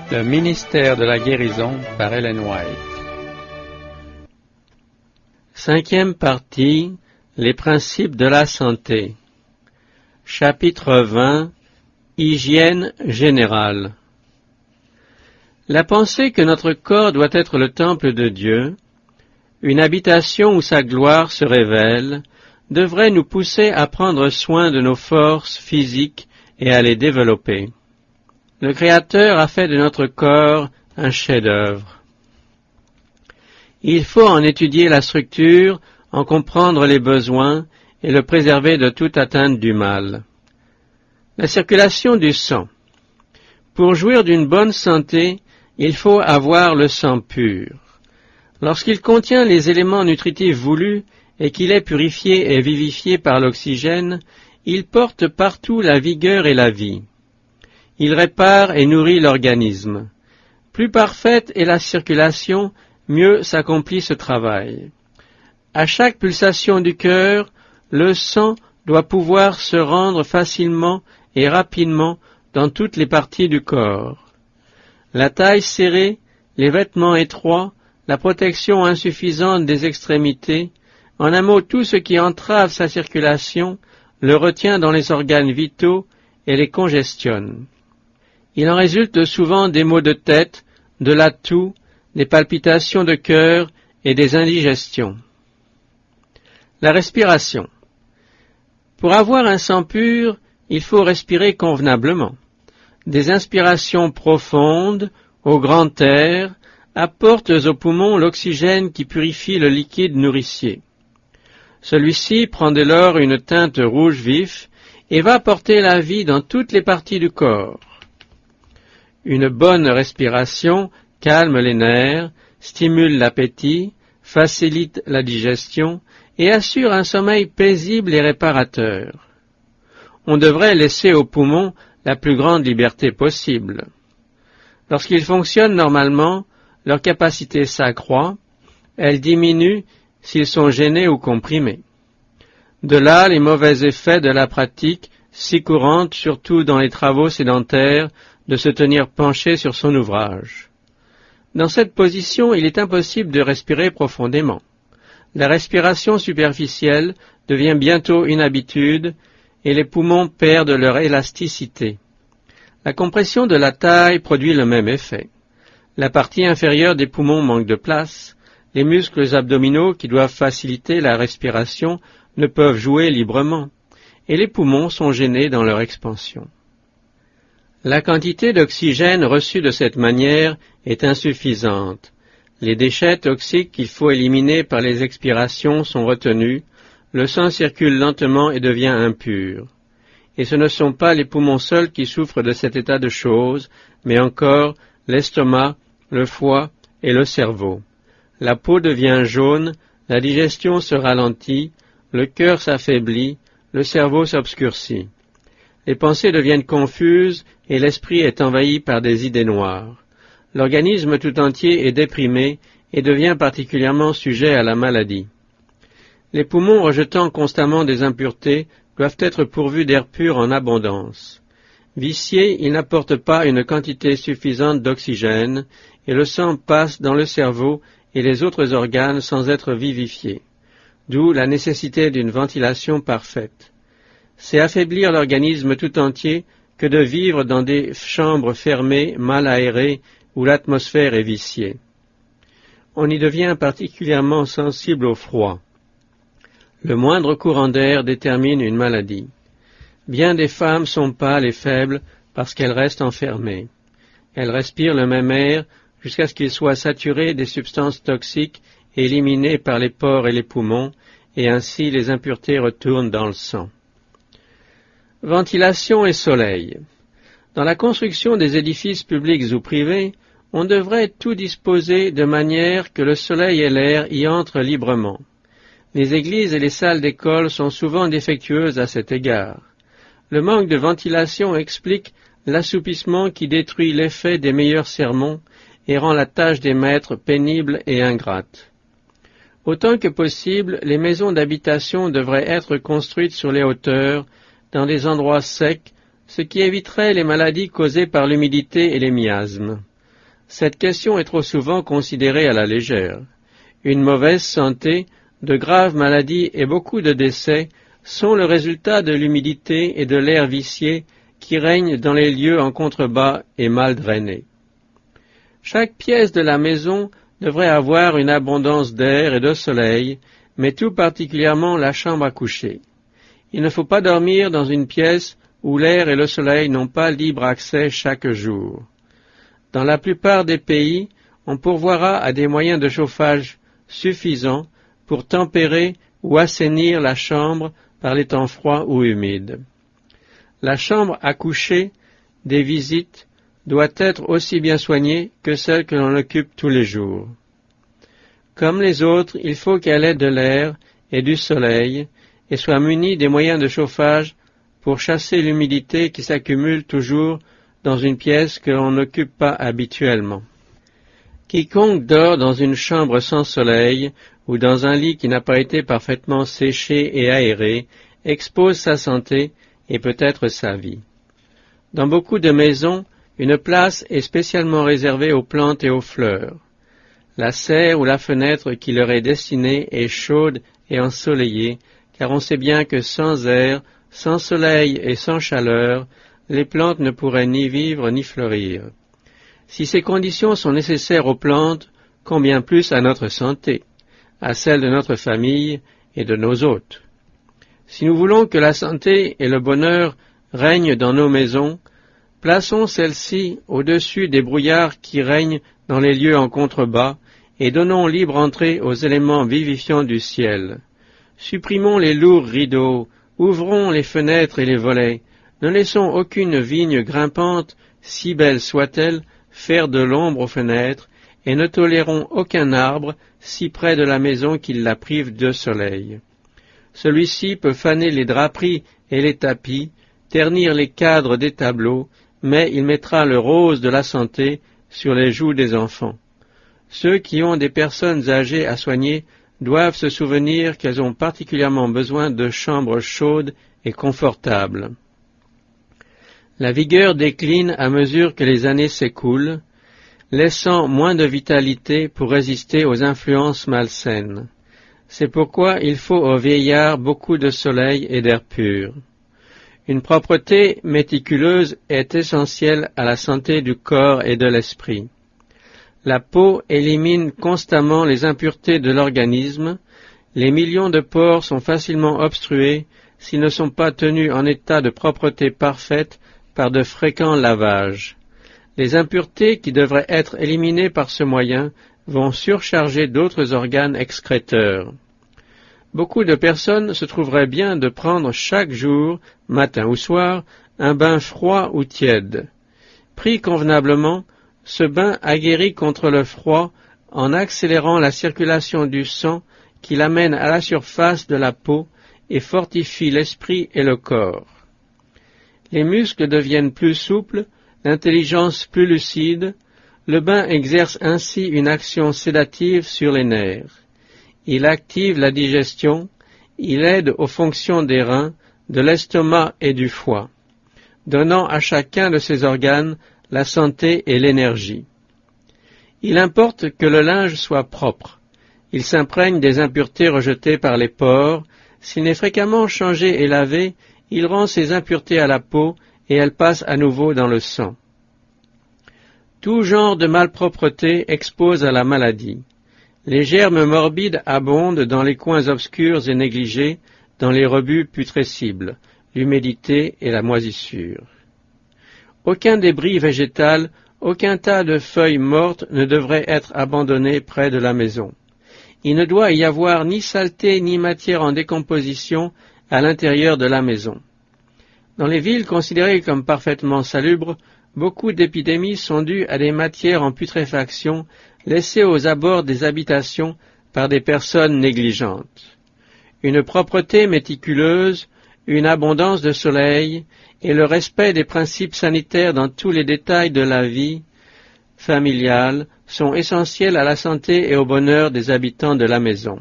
Le ministère de la guérison par Ellen White. Cinquième partie, les principes de la santé. Chapitre 20, hygiène générale. La pensée que notre corps doit être le temple de Dieu, une habitation où sa gloire se révèle, devrait nous pousser à prendre soin de nos forces physiques et à les développer. Le Créateur a fait de notre corps un chef-d'œuvre. Il faut en étudier la structure, en comprendre les besoins et le préserver de toute atteinte du mal. La circulation du sang. Pour jouir d'une bonne santé, il faut avoir le sang pur. Lorsqu'il contient les éléments nutritifs voulus et qu'il est purifié et vivifié par l'oxygène, il porte partout la vigueur et la vie. Il répare et nourrit l'organisme. Plus parfaite est la circulation, mieux s'accomplit ce travail. À chaque pulsation du cœur, le sang doit pouvoir se rendre facilement et rapidement dans toutes les parties du corps. La taille serrée, les vêtements étroits, la protection insuffisante des extrémités, en un mot tout ce qui entrave sa circulation, le retient dans les organes vitaux et les congestionne. Il en résulte souvent des maux de tête, de la toux, des palpitations de cœur et des indigestions. La respiration. Pour avoir un sang pur, il faut respirer convenablement. Des inspirations profondes, au grand air, apportent aux poumons l'oxygène qui purifie le liquide nourricier. Celui-ci prend dès lors une teinte rouge vif et va porter la vie dans toutes les parties du corps. Une bonne respiration calme les nerfs, stimule l'appétit, facilite la digestion et assure un sommeil paisible et réparateur. On devrait laisser aux poumons la plus grande liberté possible. Lorsqu'ils fonctionnent normalement, leur capacité s'accroît, elle diminue s'ils sont gênés ou comprimés. De là les mauvais effets de la pratique, si courante surtout dans les travaux sédentaires, de se tenir penché sur son ouvrage. Dans cette position, il est impossible de respirer profondément. La respiration superficielle devient bientôt une habitude et les poumons perdent leur élasticité. La compression de la taille produit le même effet. La partie inférieure des poumons manque de place, les muscles abdominaux qui doivent faciliter la respiration ne peuvent jouer librement, et les poumons sont gênés dans leur expansion. La quantité d'oxygène reçue de cette manière est insuffisante. Les déchets toxiques qu'il faut éliminer par les expirations sont retenus, le sang circule lentement et devient impur. Et ce ne sont pas les poumons seuls qui souffrent de cet état de choses, mais encore l'estomac, le foie et le cerveau. La peau devient jaune, la digestion se ralentit, le cœur s'affaiblit, le cerveau s'obscurcit. Les pensées deviennent confuses et l'esprit est envahi par des idées noires. L'organisme tout entier est déprimé et devient particulièrement sujet à la maladie. Les poumons rejetant constamment des impuretés doivent être pourvus d'air pur en abondance. Viciés, ils n'apportent pas une quantité suffisante d'oxygène et le sang passe dans le cerveau et les autres organes sans être vivifié. D'où la nécessité d'une ventilation parfaite. C'est affaiblir l'organisme tout entier que de vivre dans des chambres fermées, mal aérées, où l'atmosphère est viciée. On y devient particulièrement sensible au froid. Le moindre courant d'air détermine une maladie. Bien des femmes sont pâles et faibles parce qu'elles restent enfermées. Elles respirent le même air jusqu'à ce qu'il soit saturé des substances toxiques éliminées par les pores et les poumons, et ainsi les impuretés retournent dans le sang. Ventilation et soleil. Dans la construction des édifices publics ou privés, on devrait tout disposer de manière que le soleil et l'air y entrent librement. Les églises et les salles d'école sont souvent défectueuses à cet égard. Le manque de ventilation explique l'assoupissement qui détruit l'effet des meilleurs sermons et rend la tâche des maîtres pénible et ingrate. Autant que possible, les maisons d'habitation devraient être construites sur les hauteurs, dans des endroits secs, ce qui éviterait les maladies causées par l'humidité et les miasmes. Cette question est trop souvent considérée à la légère. Une mauvaise santé, de graves maladies et beaucoup de décès sont le résultat de l'humidité et de l'air vicié qui règnent dans les lieux en contrebas et mal drainés. Chaque pièce de la maison devrait avoir une abondance d'air et de soleil, mais tout particulièrement la chambre à coucher. Il ne faut pas dormir dans une pièce où l'air et le soleil n'ont pas libre accès chaque jour. Dans la plupart des pays, on pourvoira à des moyens de chauffage suffisants pour tempérer ou assainir la chambre par les temps froids ou humides. La chambre à coucher des visites doit être aussi bien soignée que celle que l'on occupe tous les jours. Comme les autres, il faut qu'elle ait de l'air et du soleil et soit munie des moyens de chauffage pour chasser l'humidité qui s'accumule toujours dans une pièce que l'on n'occupe pas habituellement. Quiconque dort dans une chambre sans soleil ou dans un lit qui n'a pas été parfaitement séché et aéré expose sa santé et peut-être sa vie. Dans beaucoup de maisons, une place est spécialement réservée aux plantes et aux fleurs. La serre ou la fenêtre qui leur est destinée est chaude et ensoleillée, car on sait bien que sans air, sans soleil et sans chaleur, les plantes ne pourraient ni vivre ni fleurir. Si ces conditions sont nécessaires aux plantes, combien plus à notre santé, à celle de notre famille et de nos hôtes. Si nous voulons que la santé et le bonheur règnent dans nos maisons, plaçons celles-ci au-dessus des brouillards qui règnent dans les lieux en contrebas et donnons libre entrée aux éléments vivifiants du ciel. Supprimons les lourds rideaux, ouvrons les fenêtres et les volets, ne laissons aucune vigne grimpante, si belle soit-elle, faire de l'ombre aux fenêtres, et ne tolérons aucun arbre si près de la maison qu'il la prive de soleil. Celui-ci peut faner les draperies et les tapis, ternir les cadres des tableaux, mais il mettra le rose de la santé sur les joues des enfants. Ceux qui ont des personnes âgées à soigner doivent se souvenir qu'elles ont particulièrement besoin de chambres chaudes et confortables. La vigueur décline à mesure que les années s'écoulent, laissant moins de vitalité pour résister aux influences malsaines. C'est pourquoi il faut aux vieillards beaucoup de soleil et d'air pur. Une propreté méticuleuse est essentielle à la santé du corps et de l'esprit. La peau élimine constamment les impuretés de l'organisme. Les millions de pores sont facilement obstrués s'ils ne sont pas tenus en état de propreté parfaite par de fréquents lavages. Les impuretés qui devraient être éliminées par ce moyen vont surcharger d'autres organes excréteurs. Beaucoup de personnes se trouveraient bien de prendre chaque jour, matin ou soir, un bain froid ou tiède. Pris convenablement, ce bain aguerrit contre le froid en accélérant la circulation du sang qui l'amène à la surface de la peau et fortifie l'esprit et le corps. Les muscles deviennent plus souples, l'intelligence plus lucide, le bain exerce ainsi une action sédative sur les nerfs. Il active la digestion, il aide aux fonctions des reins, de l'estomac et du foie, donnant à chacun de ces organes la santé et l'énergie. Il importe que le linge soit propre. Il s'imprègne des impuretés rejetées par les pores. S'il est fréquemment changé et lavé, il rend ces impuretés à la peau et elles passent à nouveau dans le sang. Tout genre de malpropreté expose à la maladie. Les germes morbides abondent dans les coins obscurs et négligés, dans les rebuts putrescibles, l'humidité et la moisissure. Aucun débris végétal, aucun tas de feuilles mortes ne devrait être abandonné près de la maison. Il ne doit y avoir ni saleté ni matière en décomposition à l'intérieur de la maison. Dans les villes considérées comme parfaitement salubres, beaucoup d'épidémies sont dues à des matières en putréfaction laissées aux abords des habitations par des personnes négligentes. Une propreté méticuleuse, une abondance de soleil et le respect des principes sanitaires dans tous les détails de la vie familiale sont essentiels à la santé et au bonheur des habitants de la maison.